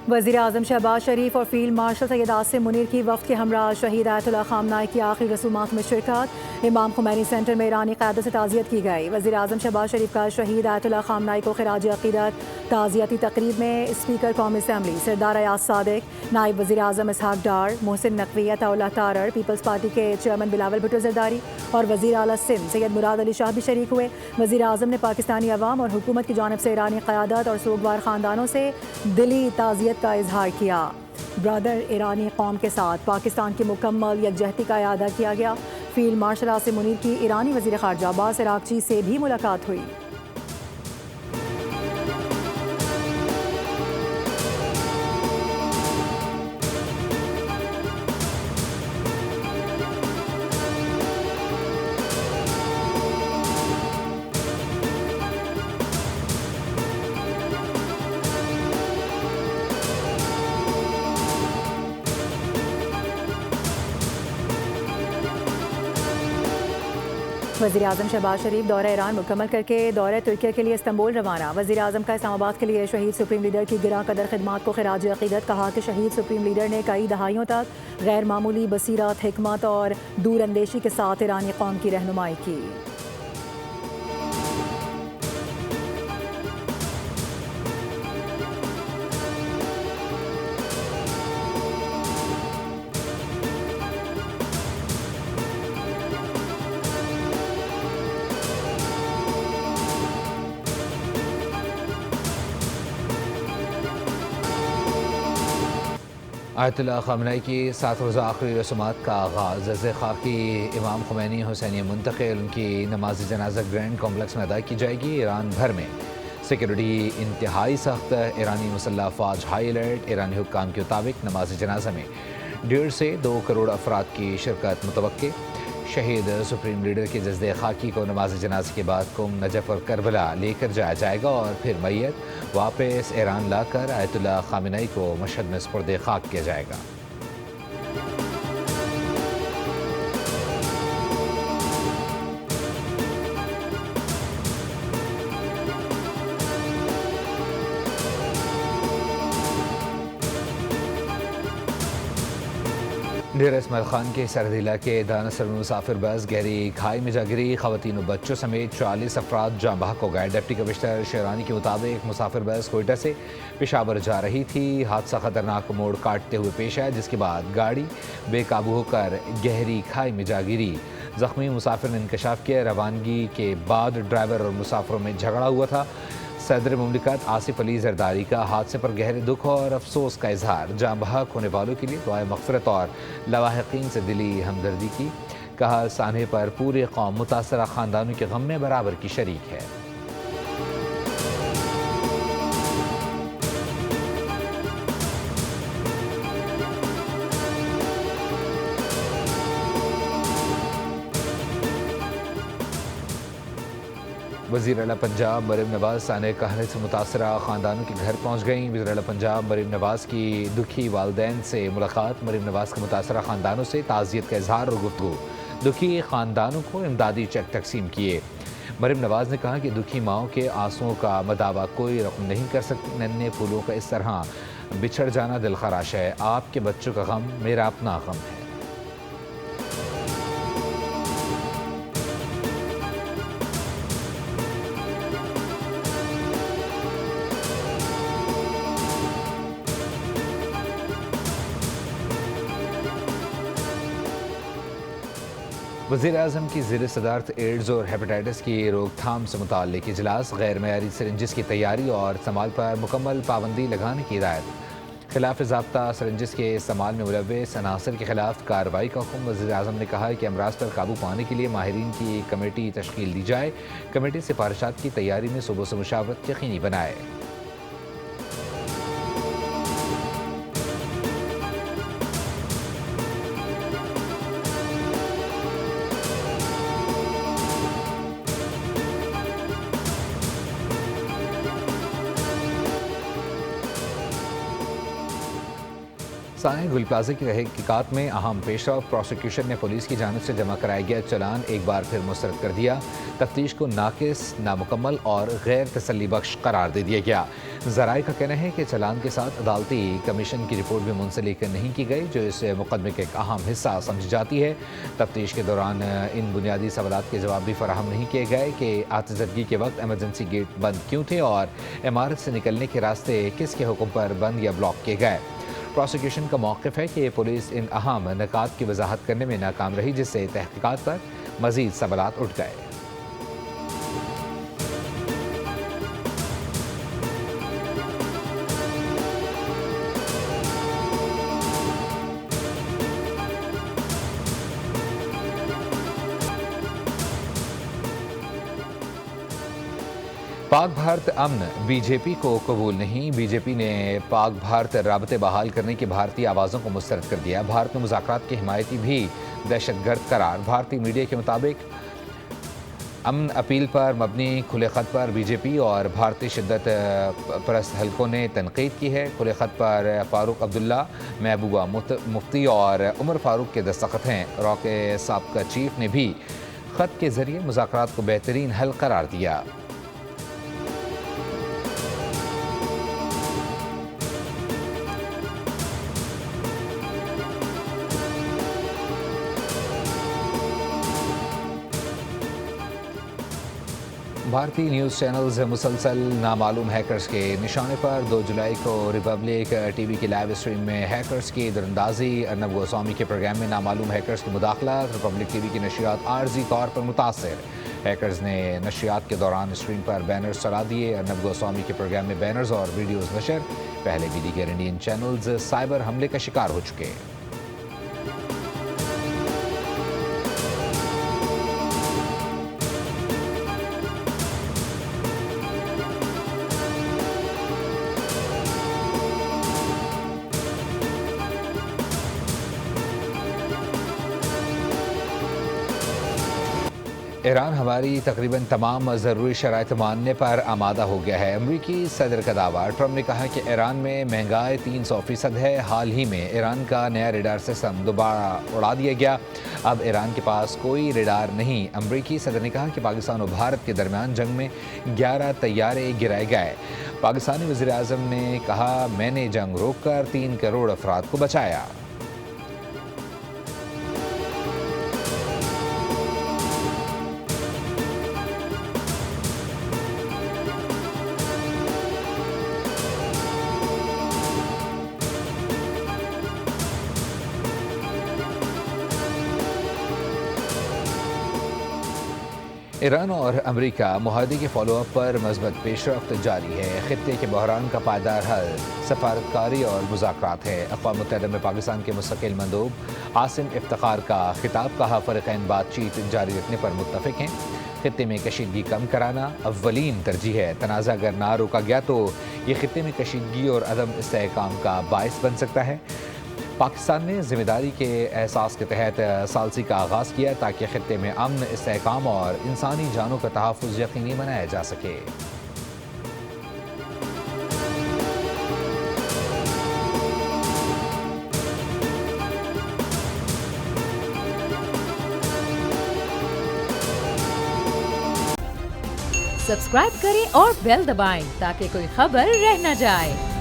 वज़ीर-ए-आज़म शहबाज शरीफ और field marshal Syed Asim Munir की वफ़द के हमरा शहीद आयतुल्लाह ख़ामनाई की आखिरी रसूमात में शिरकत। इमाम खुमैनी सेंटर में ईरानी क़यादत से ताज़ियत की गई। वज़ीर-ए-आज़म शहबाज शरीफ का शहीद आयतुल्लाह ख़ामनाई को ख़िराज अक़ीदत। ताज़ियती तक़रीब में स्पीकर कौमी असम्बली सरदार अयाज सादिक, नायब वज़ीर-ए-आज़म इसहाक़ डार, मोहसिन नकवी, अताउल्लाह तारड़, पीपल्स पार्टी के चेयरमैन बिलावल भुट्टो ज़रदारी और वज़ीर आला सिंध सैयद मुराद अली शाह भी शरीक हुए। वज़ीर-ए-आज़म ने पाकिस्तानी अवाम और हुकूमत की जानिब से ईरानी क़यादत और सोगवार ख़ानदानों से दिली ताज़ियत का इजहार किया। ब्रदर ईरानी कौम के साथ पाकिस्तान की मुकम्मल यकजहती का इआदा किया गया। फील्ड मार्शल आसिम मुनीर की ईरानी वज़ीर ख़ारजा अब्बास अराग़ची से भी मुलाकात हुई। वज़ीर-ए-आज़म शहबाज शरीफ दौरा ईरान मुकम्मल करके दौरे तुर्किया के लिए इस्तांबुल रवाना। वज़ीर-ए-आज़म का इस्लामाबाद के लिए शहीद सुप्रीम लीडर की गिरा कदर खिदमात को ख़िराज अक़ीदत। कहा कि शहीद सुप्रीम लीडर ने कई दहाइयों तक गैर मामूली बसीरत, हिकमत और दूरअंदेशी के साथ ईरानी कौम की रहनुमाई की। आयतुल्लाह ख़ामनाई की 7 रोज़ा आखिरी रसूमात का आगाज़। ज़ खाकी इमाम खुमैनी हुसैनी मुंतक़िल उनकी नमाज जनाजा ग्रैंड कॉम्प्लेक्स में अदा की जाएगी। ईरान भर में सिक्योरिटी इंतहाई सख्त। ईरानी मुसल्लह फ़ौज हाई अलर्ट। ईरानी हुक्काम के मुताबिक नमाज जनाजा में 1.5 से 2 करोड़ अफराद की शिरकत मुतवक्के। शहीद सुप्रीम लीडर के जज़्दे खाकी को नमाज जनाजे के बाद कुम, नजफ़ और करबला लेकर जाया जाएगा और फिर मैयत वापस ईरान लाकर आयतुल्लाह ख़ामनाई को मशहद में सुपुर्द खाक किया जाएगा। डेर इसमाइल खान के सरहदी इलाके दानसर में मुसाफिर बस गहरी खाई में जा गिरी। ख़वातीन और बच्चों समेत 40 अफराद जाँ बहक हो गए। डिप्टी कमिश्नर शेरानी के मुताबिक मुसाफिर बस कोयटा से पेशावर जा रही थी। हादसा खतरनाक मोड़ काटते हुए पेश आया, जिसके बाद गाड़ी बेकाबू होकर गहरी खाई में जा गिरी। जख्मी मुसाफिर ने इंकशाफ किया। रवानगी के बाद ड्राइवर और मुसाफिरों में झगड़ा हुआ था। सदर मुमलिकत आसिफ अली जरदारी का हादसे पर गहरे दुख और अफसोस का इजहार। जाँ बहक होने वालों के लिए दुआए मग़फ़िरत और लवाहिकीन से दिली हमदर्दी की। कहा सानहे पर पूरी कौम मुतासरा ख़ानदानों के गम में बराबर की शरीक है। वज़ीर आला पंजाब मरीम नवाज़ साने कहने से मुतासरा ख़ानदानों के घर पहुँच गईं। वज़ीर आला पंजाब मरीम नवाज़ की दुखी वालदैन से मुलाकात। मरीम नवाज़ के मुतासरा ख़ानदानों से ताज़ियत का इजहार और गुफ्तगू। दुखी ख़ानदानों को इमदादी चेक तकसीम किए। मरीम नवाज़ ने कहा कि दुखी माओं के आंसुओं का मदावा कोई रकम नहीं कर सकती। नन्हे फूलों का इस तरह बिछड़ जाना दिल खराश है। आपके बच्चों का गम मेरा अपना गम है। वज़ीर-ए-आज़म की ज़ेर सदारत एड्स और हेपेटाइटिस की रोकथाम से मुताल्लिक़ इजलास। गैर मयारी सिरिंजिस की तैयारी और इस्तेमाल पर मुकम्मल पाबंदी लगाने की हिदायत। खिलाफ ज़ाब्ता सिरिंजिस के इस्तेमाल में मुलव्वस अनासर के खिलाफ कार्रवाई का हुक्म। वज़ीर-ए-आज़म ने कहा कि अमराज पर काबू पाने के लिए माहिरीन की कमेटी तश्कील दी जाए। कमेटी सिफारिशात की तैयारी में सुबह से मुशावरत यकीनी बनाए। दस्ताने गुल प्लाजा की तहकीकात में अहम पेशरफ। प्रोसिक्यूशन ने पुलिस की जानिब से जमा कराया गया चलान एक बार फिर मुस्तरद कर दिया। तफ्तीश को नाकिस, नामुकम्मल और गैर तसल्ली बख्श करार दे दिया गया। ज़राए का कहना है कि चलान के साथ अदालती कमीशन की रिपोर्ट भी मुंसलिक नहीं की गई, जो इस मुकदमे का एक अहम हिस्सा समझी जाती है। तफ्तीश के दौरान इन बुनियादी सवालात के जवाब भी फराहम नहीं किए गए कि आतिशदगी के वक्त एमरजेंसी गेट बंद क्यों थे और इमारत से निकलने के रास्ते किसके हुक्म पर बंद या ब्लॉक किए गए। प्रोसिक्यूशन का मौक़िफ़ है कि पुलिस इन अहम निकात की वजाहत करने में नाकाम रही, जिससे तहकीकात पर मज़ीद सवालात उठ गए। पाक भारत अमन बीजेपी को कबूल नहीं। बीजेपी ने पाक भारत राबते बहाल करने की भारतीय आवाज़ों को मुस्तरद कर दिया। भारत में मुज़ाकरात के हिमायती भी दहशतगर्द करार। भारतीय मीडिया के मुताबिक अमन अपील पर मबनी खुले ख़त पर बीजेपी और भारतीय शिद्दत परस्त हलकों ने तनकीद की है। खुले ख़त पर फ़ारूक अब्दुल्ला, महबूबा मुफ्ती और उमर फ़ारूक के दस्तखत हैं। रॉक साबका चीफ ने भी ख़त के ज़रिए मुज़ाकरात को बेहतरीन हल करार दिया। भारतीय न्यूज़ चैनल्स मुसलसल नामालूम हैकर्स के निशाने पर। 2 जुलाई को रिपब्लिक टीवी की लाइव स्ट्रीम में हैकर्स की दरअंदाजी। अर्नब गोस्वामी के प्रोग्राम में नामालूम हैकर्स की मुदाखला। रिपब्लिक टीवी की नशियात आर्जी तौर पर मुतासर। हैकर्स ने नशियात के दौरान स्क्रीन पर बैनर्स चला दिए। अर्नब गोस्वामी के प्रोग्राम में बैनर्स और वीडियोज़ नशर। पहले भी दीगर इंडियन चैनल्स साइबर हमले का शिकार हो चुके। ईरान हमारी तकरीबन तमाम ज़रूरी शराइत मानने पर आमादा हो गया है। अमरीकी सदर का दावा। ट्रंप ने कहा कि ईरान में महंगाई 300% है। हाल ही में ईरान का नया रेडार सिस्टम दोबारा उड़ा दिया गया। अब ईरान के पास कोई रेडार नहीं। अमरीकी सदर ने कहा कि पाकिस्तान और भारत के दरमियान जंग में 11 तैयारे गिराए गए। पाकिस्तानी वज़ीर आज़म ने कहा, मैंने जंग रोककर 3 करोड़ अफराद को बचाया। ईरान और अमेरिका मुआहदे के फॉलोअप पर मज़बूत पेशरफ्त जारी है। खित्ते के बहरान का पायदार हल सफारतकारी और मुज़ाकरात है। अक़वाम मुत्तहिदा में पाकिस्तान के मुस्तकिल मंदूब आसिम इफ्तिखार का खिताब। कहा, फ़रीक़ैन बातचीत जारी रखने पर मुत्तफ़िक़ हैं। खित्ते में कशीदगी कम कराना अव्वलीन तरजीह है। तनाज़ा अगर ना रोका गया तो ये खित्ते में कशीदगी और अदम इस्तेहकाम का बाइस बन सकता है। पाकिस्तान ने ज़िम्मेदारी के एहसास के तहत सालसी का आगाज़ किया ताकि खित्ते में अमन, इस्तेहकाम और इंसानी जानों का तहफ़्फ़ुज़ यकीनी बनाया जा सके। सब्सक्राइब करें और बेल दबाएं ताकि कोई खबर रह न जाए।